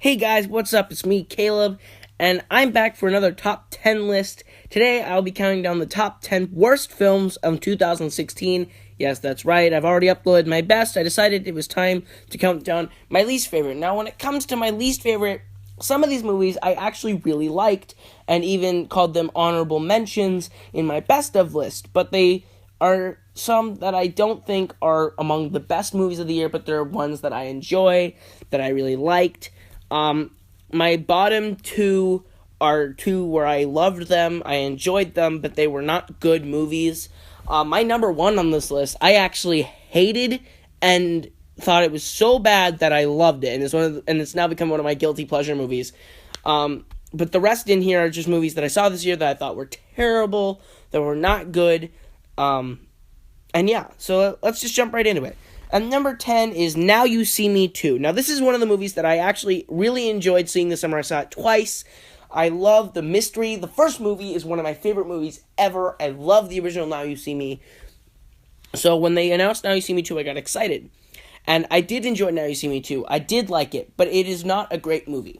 Hey guys, what's up? It's me, Kaleb, and I'm back for another top 10 list. Today I'll be counting down the top 10 worst films of 2016. Yes, that's right, I've already uploaded my best. I decided it was time to count down my least favorite. Now, when it comes to my least favorite, some of these movies I actually really liked, and even called them honorable mentions in my best of list, but they are some that I don't think are among the best movies of the year, but they're ones that I enjoy, that I really liked. My bottom two are two where I loved them, I enjoyed them, but they were not good movies. My number one on this list, I actually hated and thought it was so bad that I loved it, and it's now become one of my guilty pleasure movies. But the rest in here are just movies that I saw this year that I thought were terrible, that were not good. And yeah, so let's just jump right into it. And number 10 is Now You See Me Too. Now, this is one of the movies that I actually really enjoyed seeing this summer. I saw it twice. I love the mystery. The first movie is one of my favorite movies ever. I love the original Now You See Me. So when they announced Now You See Me Too, I got excited. And I did enjoy Now You See Me Too. I did like it, but it is not a great movie.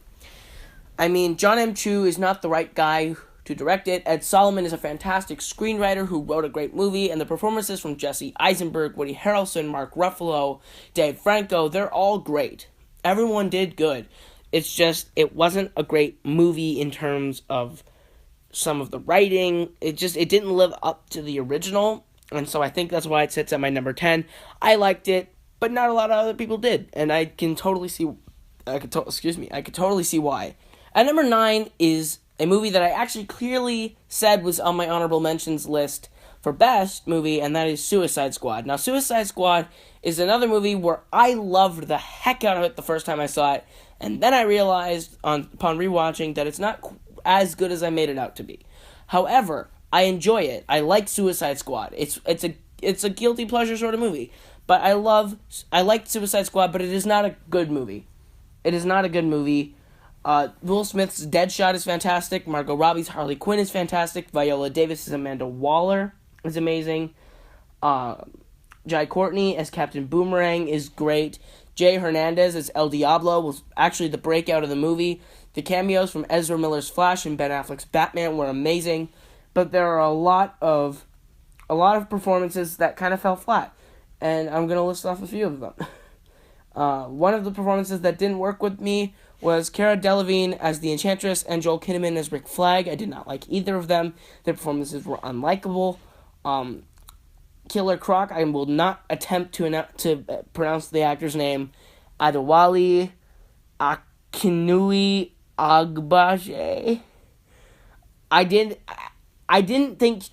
I mean, John M. Chu is not the right guy to direct it. Ed Solomon is a fantastic screenwriter who wrote a great movie, and the performances from Jesse Eisenberg, Woody Harrelson, Mark Ruffalo, Dave Franco, they're all great. Everyone did good. It's just, it wasn't a great movie in terms of some of the writing. It didn't live up to the original, and so I think that's why it sits at my number 10. I liked it, but not a lot of other people did, and I can totally see, I could totally see why. At number 9 is a movie that I actually clearly said was on my honorable mentions list for best movie, and that is Suicide Squad. Now, Suicide Squad is another movie where I loved the heck out of it the first time I saw it, and then I realized upon rewatching that it's not as good as I made it out to be. However, I enjoy it. I like Suicide Squad. It's a guilty pleasure sort of movie, but I liked Suicide Squad, but it is not a good movie. It is not a good movie. Will Smith's Deadshot is fantastic. Margot Robbie's Harley Quinn is fantastic. Viola Davis' Amanda Waller is amazing. Jai Courtney as Captain Boomerang is great. Jay Hernandez as El Diablo was actually the breakout of the movie. The cameos from Ezra Miller's Flash and Ben Affleck's Batman were amazing, but there are a lot of performances that kind of fell flat, and I'm gonna list off a few of them. One of the performances that didn't work with me was Cara Delevingne as the Enchantress and Joel Kinnaman as Rick Flag. I did not like either of them. Their performances were unlikable. Killer Croc, I will not attempt to pronounce the actor's name. Adewale Akinwumi Agbaje. I didn't think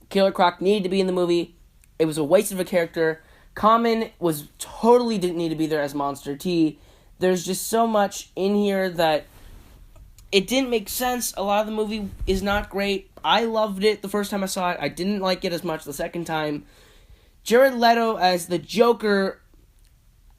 Killer Croc needed to be in the movie. It was a waste of a character. Common didn't need to be there as Monster T. There's just so much in here that it didn't make sense. A lot of the movie is not great. I loved it the first time I saw it. I didn't like it as much the second time. Jared Leto as the Joker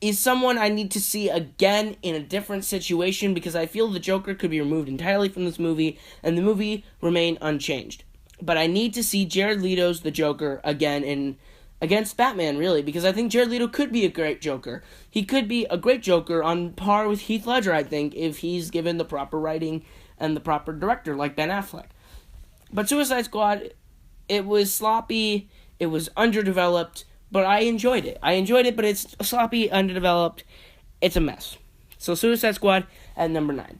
is someone I need to see again in a different situation, because I feel the Joker could be removed entirely from this movie and the movie remain unchanged. But I need to see Jared Leto's the Joker again against Batman, really, because I think Jared Leto could be a great Joker. He could be a great Joker on par with Heath Ledger, I think, if he's given the proper writing and the proper director, like Ben Affleck. But Suicide Squad, it was sloppy, it was underdeveloped, but I enjoyed it. But it's sloppy, underdeveloped, it's a mess. So Suicide Squad at number 9.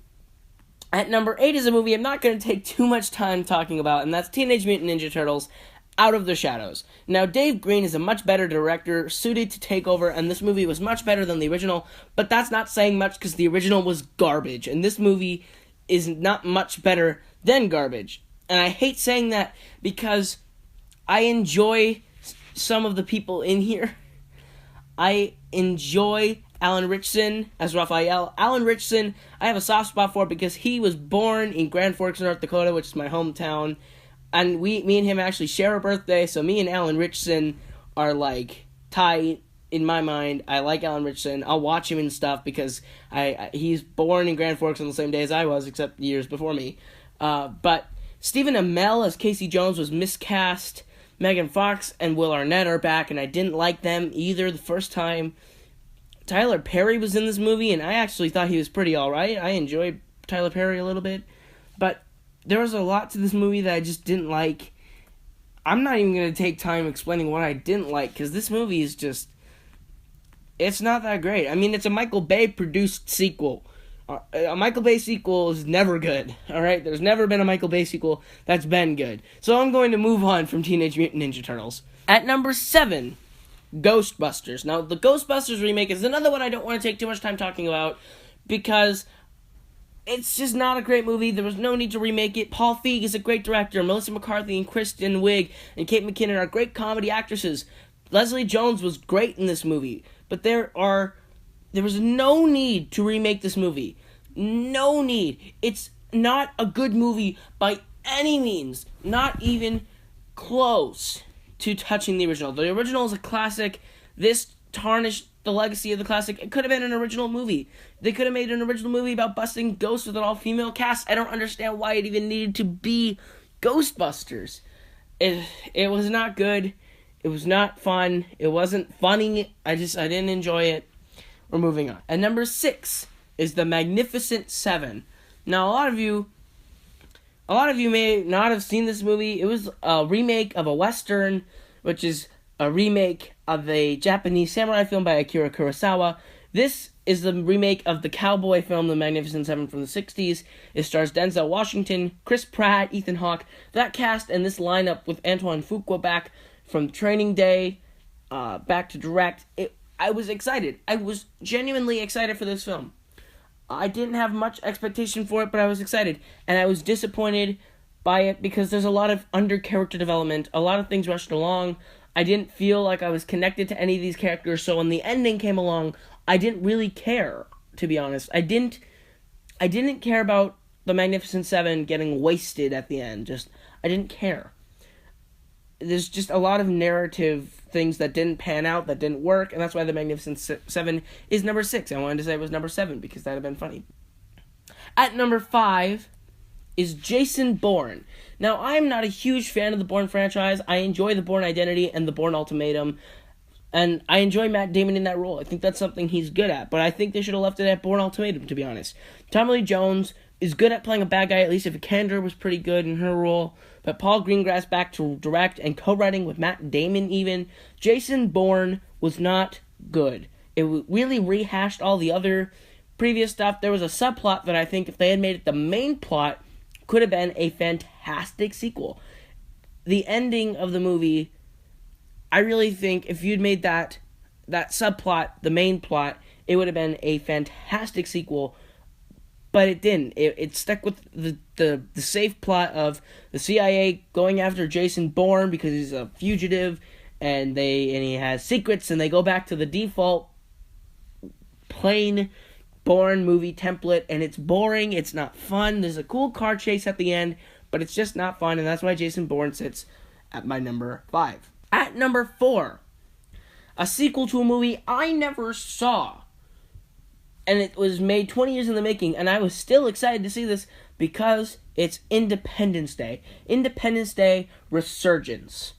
At number 8 is a movie I'm not going to take too much time talking about, and that's Teenage Mutant Ninja Turtles Out of the Shadows. Now, Dave Green is a much better director, suited to take over, and this movie was much better than the original, but that's not saying much because the original was garbage, and this movie is not much better than garbage. And I hate saying that because I enjoy some of the people in here. I enjoy Alan Ritchson as Raphael. Alan Ritchson, I have a soft spot for because he was born in Grand Forks, North Dakota, which is my hometown. And me and him actually share a birthday, so me and Alan Ritchson are, like, tight in my mind. I like Alan Ritchson. I'll watch him and stuff because he's born in Grand Forks on the same day as I was, except years before me. But Stephen Amell as Casey Jones was miscast. Megan Fox and Will Arnett are back, and I didn't like them either the first time. Tyler Perry was in this movie, and I actually thought he was pretty alright. I enjoyed Tyler Perry a little bit. But there was a lot to this movie that I just didn't like. I'm not even going to take time explaining what I didn't like, because this movie is just... It's not that great. I mean, it's a Michael Bay-produced sequel. A Michael Bay sequel is never good, alright? There's never been a Michael Bay sequel that's been good. So I'm going to move on from Teenage Mutant Ninja Turtles. At number 7, Ghostbusters. Now, the Ghostbusters remake is another one I don't want to take too much time talking about, because it's just not a great movie. There was no need to remake it. Paul Feig is a great director. Melissa McCarthy and Kristen Wiig and Kate McKinnon are great comedy actresses. Leslie Jones was great in this movie. But there was no need to remake this movie. No need. It's not a good movie by any means. Not even close to touching the original. The original is a classic. This tarnished the legacy of the classic. It could have been an original movie. They could have made an original movie about busting ghosts with an all-female cast. I don't understand why it even needed to be Ghostbusters. It was not good. It was not fun. It wasn't funny. I didn't enjoy it. We're moving on. And number 6 is The Magnificent Seven. Now, a lot of you may not have seen this movie. It was a remake of a Western, which is a remake of a Japanese samurai film by Akira Kurosawa. This is the remake of the cowboy film The Magnificent Seven from the 60s. It stars Denzel Washington, Chris Pratt, Ethan Hawke. That cast and this lineup with Antoine Fuqua back from Training Day, back to direct. I was excited. I was genuinely excited for this film. I didn't have much expectation for it, but I was excited. And I was disappointed by it because there's a lot of under-character development, a lot of things rushed along. I didn't feel like I was connected to any of these characters, so when the ending came along, I didn't really care, to be honest. I didn't care about the Magnificent Seven getting wasted at the end. I didn't care. There's just a lot of narrative things that didn't pan out, that didn't work, and that's why The Magnificent Seven is number 6. I wanted to say it was number 7 because that would have been funny. At number 5 is Jason Bourne. Now, I'm not a huge fan of the Bourne franchise. I enjoy the Bourne Identity and the Bourne Ultimatum, and I enjoy Matt Damon in that role. I think that's something he's good at, but I think they should have left it at Bourne Ultimatum, to be honest. Tommy Lee Jones is good at playing a bad guy, at least if Vikander was pretty good in her role. But Paul Greengrass back to direct and co-writing with Matt Damon even. Jason Bourne was not good. It really rehashed all the other previous stuff. There was a subplot that I think if they had made it the main plot could have been a fantastic sequel. The ending of the movie, I really think if you'd made that subplot the main plot, it would have been a fantastic sequel. But it didn't. It stuck with the safe plot of the CIA going after Jason Bourne because he's a fugitive and he has secrets, and they go back to the default plain Bourne movie template, and it's boring, it's not fun. There's a cool car chase at the end, but it's just not fun, and that's why Jason Bourne sits at my number 5. At number 4, a sequel to a movie I never saw. And it was made 20 years in the making, and I was still excited to see this because it's Independence Day. Independence Day Resurgence.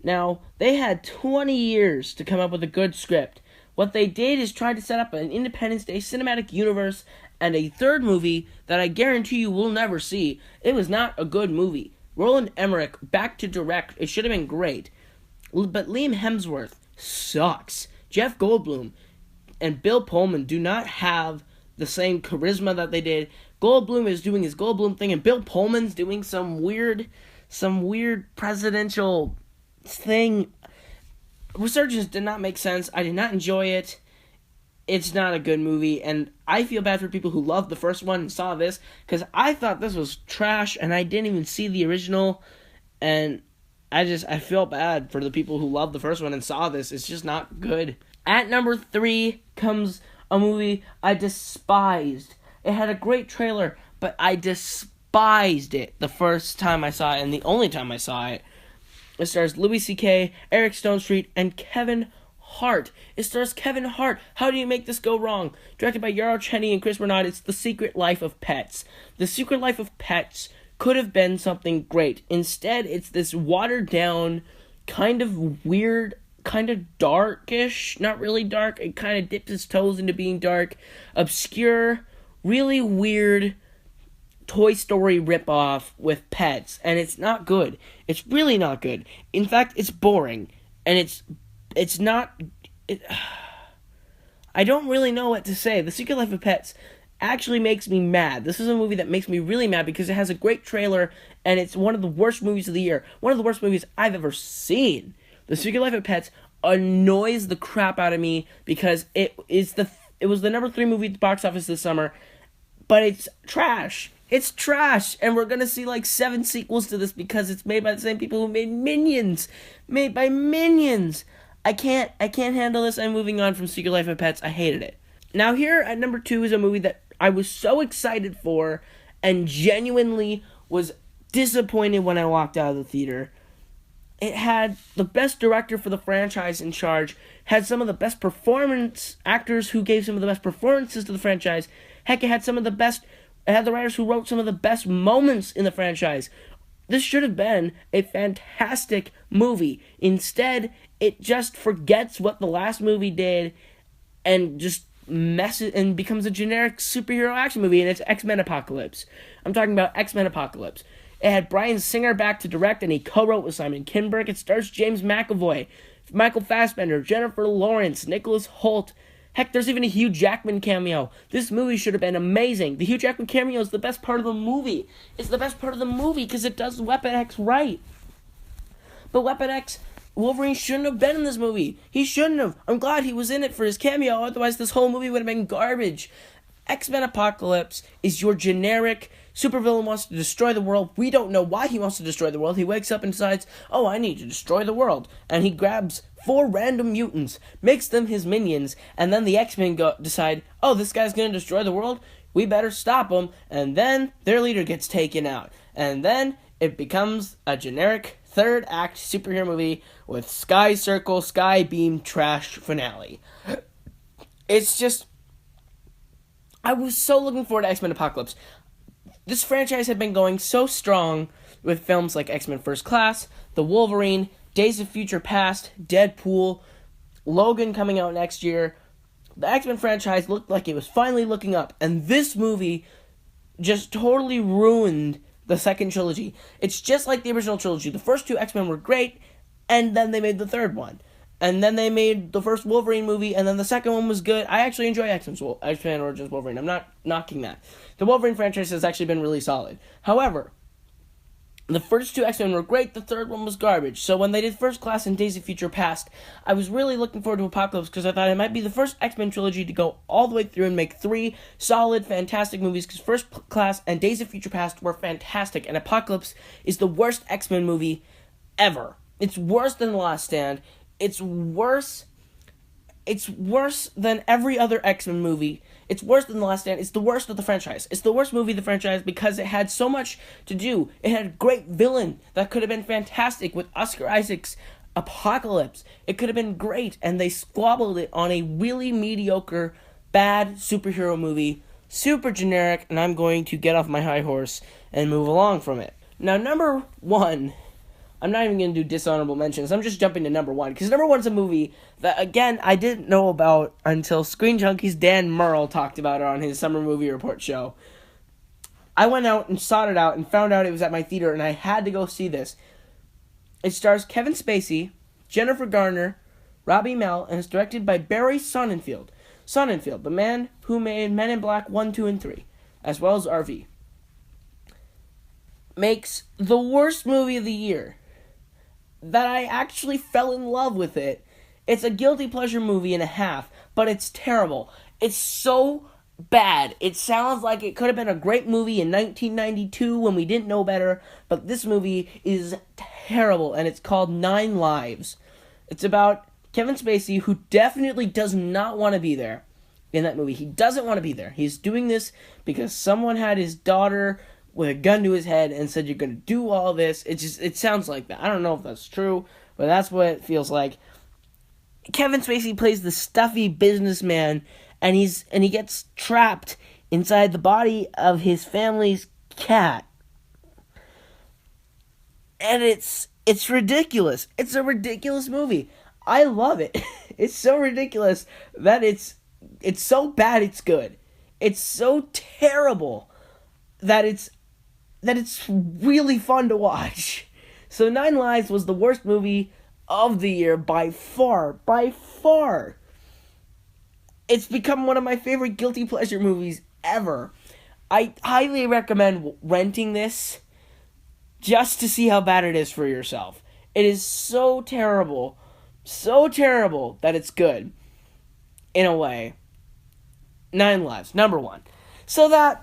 Now, they had 20 years to come up with a good script. What they did is try to set up an Independence Day cinematic universe and a third movie that I guarantee you will never see. It was not a good movie. Roland Emmerich back to direct. It should have been great. But Liam Hemsworth sucks. Jeff Goldblum and Bill Pullman do not have the same charisma that they did. Goldblum is doing his Goldblum thing, and Bill Pullman's doing some weird presidential thing. Resurgence did not make sense. I did not enjoy it. It's not a good movie, and I feel bad for people who loved the first one and saw this, because I thought this was trash, and I didn't even see the original, and I feel bad for the people who loved the first one and saw this. It's just not good. At number 3 comes a movie I despised. It had a great trailer, but I despised it the first time I saw it, and the only time I saw it. It stars Louis C.K., Eric Stonestreet, and Kevin Hart. It stars Kevin Hart. How do you make this go wrong? Directed by Yarrow Cheney and Chris Bernard, it's The Secret Life of Pets. The Secret Life of Pets could have been something great. Instead, it's this watered-down, kind of weird kind of darkish, not really dark. It kind of dips its toes into being dark, obscure, really weird Toy Story ripoff with pets, and it's not good. It's really not good. In fact, it's boring, and it's not. I don't really know what to say. The Secret Life of Pets actually makes me mad. This is a movie that makes me really mad because it has a great trailer, and it's one of the worst movies of the year. One of the worst movies I've ever seen. The Secret Life of Pets annoys the crap out of me because it was the number 3 movie at the box office this summer, but it's trash. It's trash, and we're gonna see like 7 sequels to this because it's made by the same people who made Minions. Made by Minions. I can't handle this. I'm moving on from Secret Life of Pets. I hated it. Now here at number 2 is a movie that I was so excited for and genuinely was disappointed when I walked out of the theater. It had the best director for the franchise in charge, had some of the best performance actors who gave some of the best performances to the franchise. Heck, it had the writers who wrote some of the best moments in the franchise. This should have been a fantastic movie. Instead, it just forgets what the last movie did and just messes and becomes a generic superhero action movie, and it's Xmen Apocalypse. I'm talking about Xmen Apocalypse. It had Bryan Singer back to direct, and he co-wrote with Simon Kinberg. It stars James McAvoy, Michael Fassbender, Jennifer Lawrence, Nicholas Hoult. Heck, there's even a Hugh Jackman cameo. This movie should have been amazing. The Hugh Jackman cameo is the best part of the movie. It's the best part of the movie because it does Weapon X right. But Weapon X, Wolverine shouldn't have been in this movie. He shouldn't have. I'm glad he was in it for his cameo. Otherwise, this whole movie would have been garbage. Xmen Apocalypse is your generic supervillain wants to destroy the world. We don't know why he wants to destroy the world. He wakes up and decides, oh, I need to destroy the world. And he grabs 4 random mutants, makes them his minions, and then the X-Men decide, oh, this guy's going to destroy the world? We better stop him. And then their leader gets taken out. And then it becomes a generic third act superhero movie with Sky Circle, Sky Beam, trash finale. It's just, I was so looking forward to X-Men Apocalypse. This franchise had been going so strong with films like X-Men First Class, The Wolverine, Days of Future Past, Deadpool, Logan coming out next year. The X-Men franchise looked like it was finally looking up, and this movie just totally ruined the second trilogy. It's just like the original trilogy. The first 2 X-Men were great, and then they made the third one. And then they made the first Wolverine movie, and then the second one was good. I actually enjoy X-Men Origins Wolverine. I'm not knocking that. The Wolverine franchise has actually been really solid. However, the first 2 X-Men were great, the third one was garbage. So when they did First Class and Days of Future Past, I was really looking forward to Apocalypse because I thought it might be the first X-Men trilogy to go all the way through and make 3 solid, fantastic movies, because First Class and Days of Future Past were fantastic, and Apocalypse is the worst X-Men movie ever. It's worse than The Last Stand. It's worse than every other X-Men movie. It's worse than The Last Stand. It's the worst of the franchise. It's the worst movie of the franchise because it had so much to do. It had a great villain that could have been fantastic with Oscar Isaac's Apocalypse. It could have been great, and they squabbled it on a really mediocre, bad superhero movie. Super generic, and I'm going to get off my high horse and move along from it. Now, number 1... I'm not even going to do dishonorable mentions. I'm just jumping to number 1. Because number 1 is a movie that, again, I didn't know about until Screen Junkie's Dan Murrell talked about it on his Summer Movie Report show. I went out and sought it out and found out it was at my theater, and I had to go see this. It stars Kevin Spacey, Jennifer Garner, Robbie Mell, and it's directed by Barry Sonnenfeld. Sonnenfeld, the man who made Men in Black 1, 2, and 3, as well as RV. Makes the worst movie of the year. That I actually fell in love with it. It's a guilty pleasure movie and a half, but it's terrible. It's so bad. It sounds like it could have been a great movie in 1992 when we didn't know better, but this movie is terrible, and it's called 9 Lives. It's about Kevin Spacey, who definitely does not want to be there in that movie. He doesn't want to be there. He's doing this because someone had his daughter with a gun to his head and said, you're going to do all this. It sounds like that. I don't know if that's true, but that's what it feels like. Kevin Spacey plays the stuffy businessman, and he gets trapped inside the body of his family's cat. And it's ridiculous. It's a ridiculous movie. I love it. It's so ridiculous that it's so bad it's good. It's so terrible that it's really fun to watch. So 9 Lives was the worst movie of the year by far. By far. It's become one of my favorite guilty pleasure movies ever. I highly recommend renting this just to see how bad it is for yourself. It is so terrible that it's good, in a way. 9 Lives, number 1. So that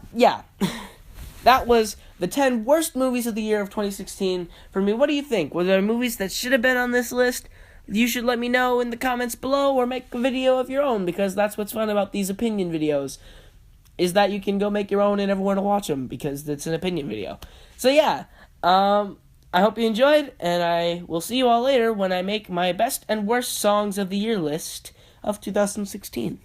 was the 10 worst movies of the year of 2016 for me. What do you think? Were there movies that should have been on this list? You should let me know in the comments below, or make a video of your own, because that's what's fun about these opinion videos, is that you can go make your own and everyone will watch them, because it's an opinion video. So yeah, I hope you enjoyed, and I will see you all later when I make my best and worst songs of the year list of 2016.